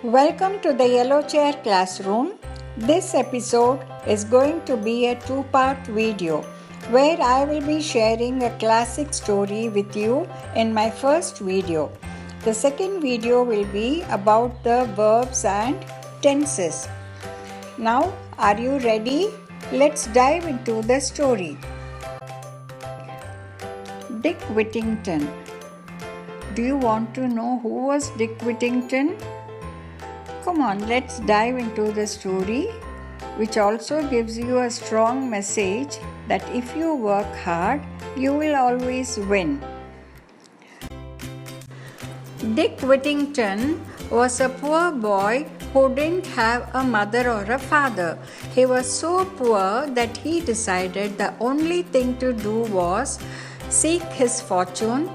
Welcome to the Yellow Chair Classroom. This episode is going to be a two-part video where I will be sharing a classic story with you in my first video. The second video will be about the verbs and tenses. Now, are you ready? Let's dive into the story. Dick Whittington. Do you want to know who was Dick Whittington? Come on, let's dive into the story, which also gives you a strong message that if you work hard, you will always win. Dick Whittington was a poor boy who didn't have a mother or a father. He was so poor that he decided the only thing to do was seek his fortune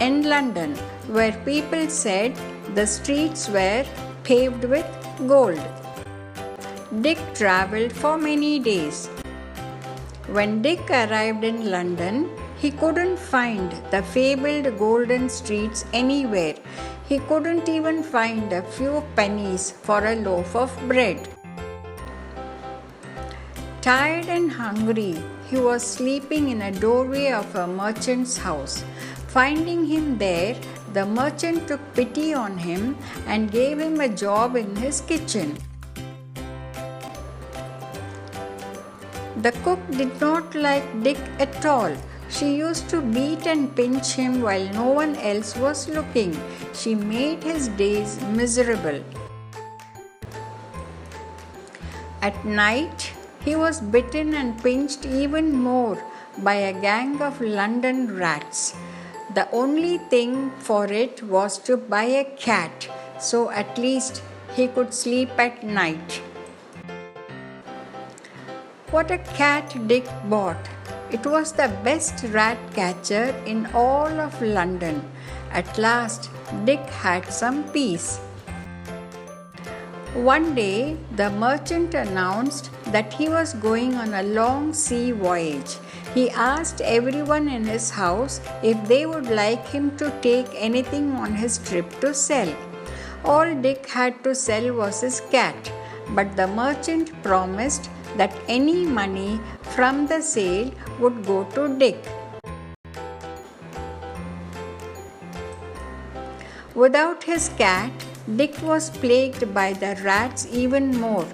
in London, where people said the streets were paved with gold. Dick travelled for many days. When Dick arrived in London, he couldn't find the fabled golden streets anywhere. He couldn't even find a few pennies for a loaf of bread. Tired and hungry, he was sleeping in a doorway of a merchant's house. Finding him there, the merchant took pity on him and gave him a job in his kitchen. The cook did not like Dick at all. She used to beat and pinch him while no one else was looking. She made his days miserable. At night, he was bitten and pinched even more by a gang of London rats. The only thing for it was to buy a cat, so at least he could sleep at night. What a cat Dick bought! It was the best rat catcher in all of London. At last, Dick had some peace. One day, the merchant announced that he was going on a long sea voyage. He asked everyone in his house if they would like him to take anything on his trip to sell. All Dick had to sell was his cat, but the merchant promised that any money from the sale would go to Dick. Without his cat, Dick was plagued by the rats even more,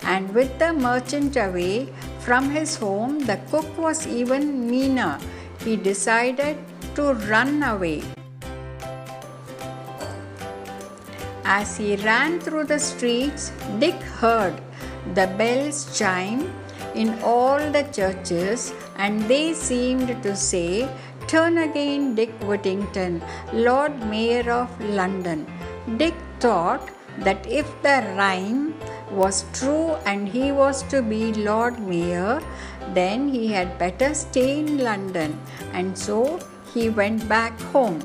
and with the merchant away from his home, the cook was even meaner. He decided to run away. As he ran through the streets, Dick heard the bells chime in all the churches, and they seemed to say, "Turn again, Dick Whittington, Lord Mayor of London." Dick thought that if the rhyme was true and he was to be Lord Mayor, then he had better stay in London, and so he went back home.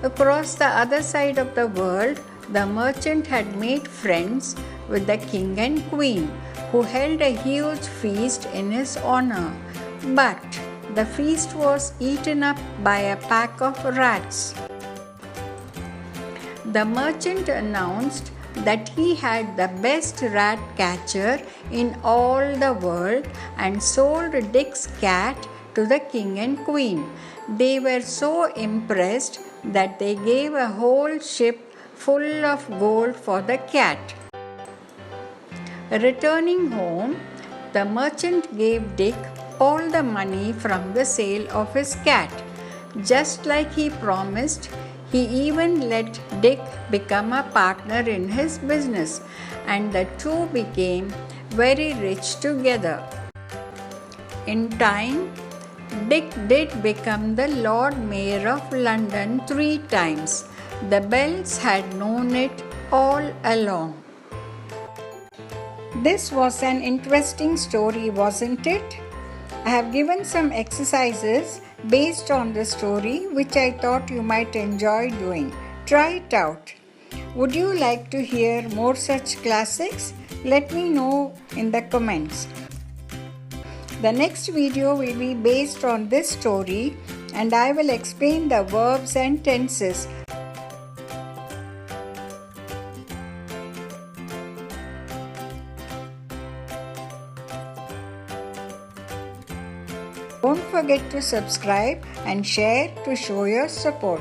Across the other side of the world, the merchant had made friends with the king and queen, who held a huge feast in his honor. But the feast was eaten up by a pack of rats. The merchant announced that he had the best rat catcher in all the world and sold Dick's cat to the king and queen. They were so impressed that they gave a whole ship full of gold for the cat. Returning home, the merchant gave Dick all the money from the sale of his cat. Just like he promised, he even let Dick become a partner in his business, and the two became very rich together. In time, Dick did become the Lord Mayor of London 3 times. The bells had known it all along. This was an interesting story, wasn't it? I have given some exercises based on the story which I thought you might enjoy doing. Try it out. Would you like to hear more such classics? Let me know in the comments. The next video will be based on this story, and I will explain the verbs and tenses. Don't forget to subscribe and share to show your support.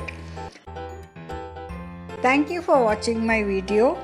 Thank you for watching my video.